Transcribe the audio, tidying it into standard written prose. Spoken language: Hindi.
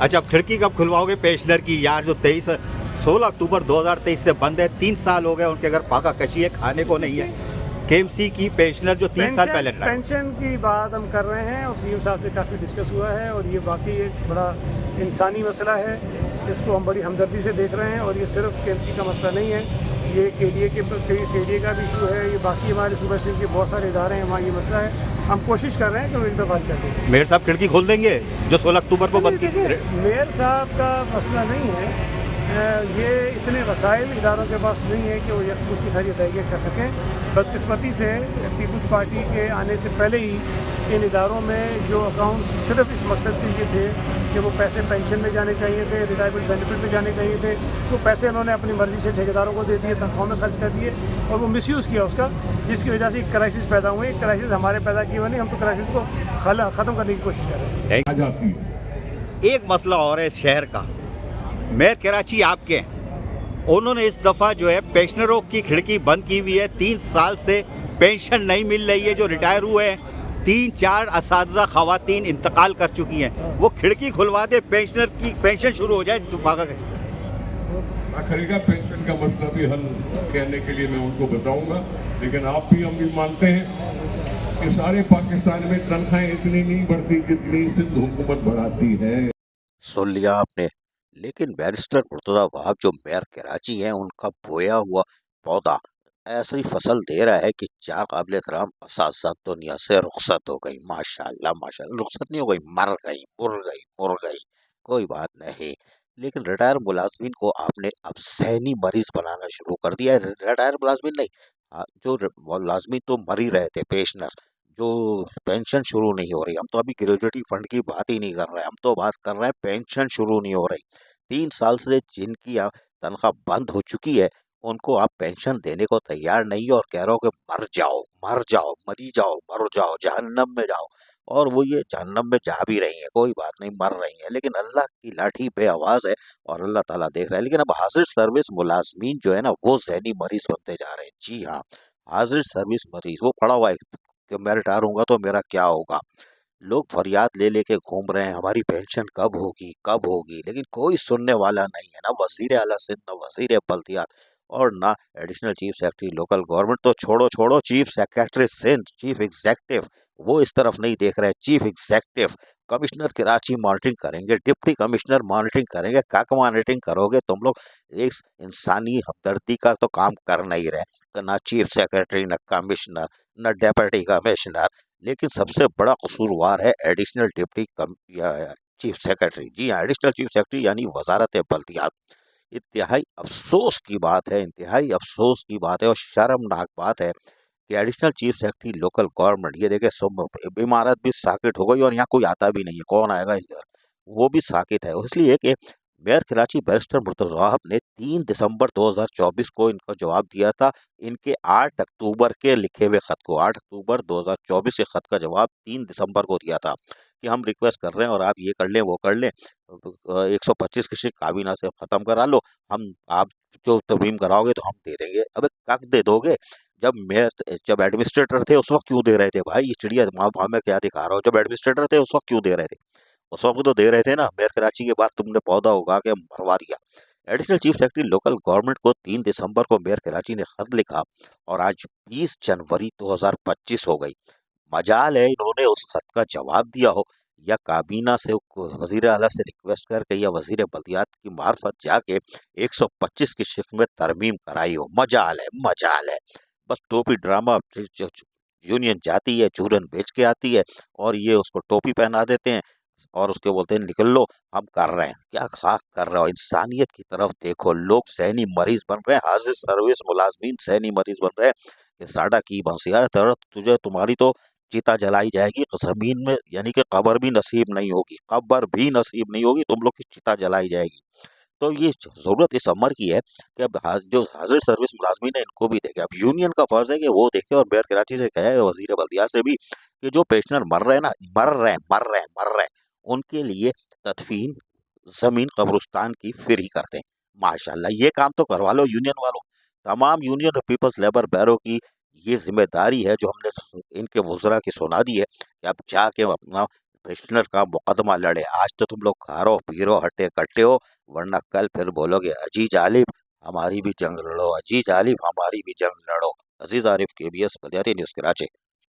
अच्छा, अब खिड़की कब खुलवाओगे पेंशनर की यार, जो 16 अक्टूबर 2023 से बंद है, 3 साल हो गए उनके घर फाका कशी है, खाने को नहीं है। केएमसी की पेंशनर जो 3 साल पहले लाए। पेंशन की बात हम कर रहे हैं और सीएम साहब से काफ़ी डिस्कस हुआ है और ये बाकी एक बड़ा इंसानी मसला है, इसको हम बड़ी हमदर्दी से देख रहे हैं और ये सिर्फ केएमसी का मसला नहीं है, ये केडीए का भी इशू है, ये बाकी हमारे सूबा सिंह के बहुत सारे इदारे हैं, वहाँ ये मसला है। हम कोशिश कर रहे हैं कि हम एक दफ़ा हल कर दें। मेयर साहब खिड़की खोल देंगे जो 16 अक्टूबर को बंद की थी। मेयर साहब का मसला नहीं है, ये इतने वसाइल इदारों के पास नहीं है कि वो उसकी सारी अदायगियाँ कर सकें। बदकिस्मती से पीपल्स पार्टी के आने से पहले ही इन इदारों में जो अकाउंट्स सिर्फ इस मकसद के लिए थे कि वो पैसे पेंशन में जाने चाहिए थे, रिटायरमेंट बेनिफिट में जाने चाहिए थे, वो पैसे उन्होंने अपनी मर्ज़ी से ठेकेदारों को दे दिए, तनख्वाह में खर्च कर दिए और वो मिसयूज़ किया उसका, जिसकी वजह से एक क्राइसिस पैदा हुई। क्राइसिस हमारे पैदा किए हुए नहीं, हम तो क्राइसिस को ख़त्म करने की कोशिश कर रहे हैं। एक मसला और है शहर का, मेयर कराची आपके हैं, उन्होंने इस दफ़ा जो है पेंशनरों की खिड़की बंद की हुई है। 3 साल से पेंशन नहीं मिल रही है। जो रिटायर हुए हैं, 3-4 असातिज़ा ख़वातीन इंतकाल कर चुकी हैं, वो खिड़की खुलवा दे, पेंशनर की पेंशन शुरू हो जाए। फाका आखिरी का पेंशन का मसला भी हल करने के लिए मैं उनको बताऊंगा, लेकिन आप भी हम भी मानते हैं कि सारे पाकिस्तान में तनख्वाहें इतनी नहीं बढ़ती जितनी सिंध हुकूमत बढ़ाती है। सुन लिया आपने। लेकिन बैरिस्टर मुर्तज़ा वहाब जो मेयर कराची हैं, उनका बोया हुआ पौधा ऐसी फसल दे रहा है कि 4 काबिल एहतराम असातिज़ा दुनिया से रुखसत हो गई। माशाल्लाह माशाल्लाह, रुखसत नहीं हो गई, मर गई, मुर गई, कोई बात नहीं। लेकिन रिटायर मुलाजमीन को आपने अब ज़हनी मरीज बनाना शुरू कर दिया है। रिटायर मुलाजमीन नहीं, जो मुलाजमीन तो मर ही रहे थे, पेंशनर जो पेंशन शुरू नहीं हो रही। हम तो अभी ग्रेजुएटी फंड की बात ही नहीं कर रहे हैं, हम तो बात कर रहे हैं पेंशन शुरू नहीं हो रही। 3 साल से जिनकी तनख्वाह बंद हो चुकी है, उनको आप पेंशन देने को तैयार नहीं हो और कह रहे हो कि मर जाओ, मर जाओ, मरी जाओ, मर जाओ, जहन्नम में जाओ। और वो ये जहन्नम में जा भी रही हैं, कोई बात नहीं, मर रही हैं, लेकिन अल्लाह की लाठी पे आवाज़ है और अल्लाह ताला देख रहा है। लेकिन अब हाजिर सर्विस मुलाजमीन जो है ना, वो ज़हनी मरीज बनते जा रहे हैं। जी हाँ, हाजिर सर्विस मरीज, वो पड़ा हुआ है कि मैं रिटायर होऊंगा तो मेरा क्या होगा। लोग फरियाद ले लेके घूम रहे हैं, हमारी पेंशन कब होगी, कब होगी, लेकिन कोई सुनने वाला नहीं है। ना वजीर आला सिंध, ना वजीर बल्दियात और ना additional chief secretary local government, तो छोड़ो छोड़ो, chief secretary Sindh, chief executive, वो इस तरफ नहीं देख रहे। Chief executive, commissioner Karachi monitoring करेंगे, डिप्टी कमिश्नर मॉनिटरिंग करेंगे, काक मॉनिटरिंग करोगे तुम लोग। एक इंसानी हमदर्दी का तो काम कर नहीं रहे, ना चीफ सेक्रेटरी, ना कमिश्नर, ना डेप्यूटी कमिश्नर। लेकिन सबसे बड़ा कसूरवार है एडिशनल डिप्टी चीफ सेक्रेटरी। जी हाँ, एडिशनल चीफ सेक्रेटरी यानी वजारत बल्दियात। इंतहाई अफसोस की बात है, इंतहाई अफसोस की बात है और शर्मनाक बात है कि additional chief secretary local government, ये देखे इमारत भी साकित हो गई और यहाँ कोई आता भी नहीं है, कौन आएगा इधर, वो भी साकित है। इसलिए कि मेयर कराची बैरिस्टर मुर्तज़ा वहाब ने 3 दिसंबर 2024 को इनका जवाब दिया था। इनके 8 अक्टूबर के लिखे हुए ख़त को, 8 अक्टूबर 2024 के ख़त का जवाब 3 दिसंबर को दिया था कि हम रिक्वेस्ट कर रहे हैं और आप ये कर लें, वो कर लें, 125 की काबीना से ख़त्म करा लो, हम आप जो तरमीम कराओगे तो हम दे देंगे। अबे कब दे दोगे? जब एडमिनिस्ट्रेटर थे उस वक्त क्यों दे रहे थे भाई? ये चिड़िया वहाँ में क्या दिखा रहा हो? जब एडमिनिस्ट्रेटर थे उस वक्त क्यों दे रहे थे? उस वक्त तो दे रहे थे ना। मेयर कराची के बाद तुमने पौधा उगा के भरवा दिया। Additional chief secretary local government को 3 दिसंबर को मेयर कराची ने खत लिखा और आज 20 जनवरी 2025 हो गई। मजाल है इन्होंने उस खत का जवाब दिया हो या काबीना से वजीर आला से रिक्वेस्ट करके या वजीर बल्दियात की मार्फत जाके 125 की शिक में तरमीम कराई हो। मजाल है, मजाल है। बस टोपी ड्रामा, यूनियन जाती है, चूरन बेच के आती है और ये उसको टोपी पहना देते हैं और उसके बोलते हैं निकल लो, हम कर रहे हैं। क्या खाक कर रहे हो? इंसानियत की तरफ देखो। लोग ज़हनी मरीज बन रहे हैं, हाजिर सर्विस मुलाजमीन ज़हनी मरीज बन रहे हैं कि साडा की बंसियार तरह तुझे, तुम्हारी तो चिता जलाई जाएगी ज़मीन में, यानी कि कब्र भी नसीब नहीं होगी, कब्र भी नसीब नहीं होगी, तुम लोग की चिता जलाई जाएगी। तो ये ज़रूरत इस अमर की है कि अब जो हाजिर सर्विस मुलाजमीन है इनको भी देखे। अब यूनियन का फ़र्ज़ है कि वो देखे और मेयर कराची से कहे, वजीर बल्दियात से भी, कि जो पेंशनर मर रहे हैं ना, मर रहे हैं, मर रहे हैं, मर रहे हैं, उनके लिए तदफीन ज़मीन कब्रिस्तान की फ्री कर दें। माशाल्लाह, ये काम तो करवा लो यूनियन वालों। तमाम यूनियन और पीपल्स लेबर बैरो की ये जिम्मेदारी है जो हमने इनके वज़रा की सुना दी है कि अब जाके अपना पेंशनर का मुकदमा लड़े। आज तो तुम लोग खारो पीरो हटे कट्टे हो, वरना कल फिर बोलोगे अजीज आलिफ हमारी भी जंग लड़ो, अजीज आलिफ हमारी भी जंग लड़ो। अजीज आरिफ, KBS बलियाती न्यूज़, कराची।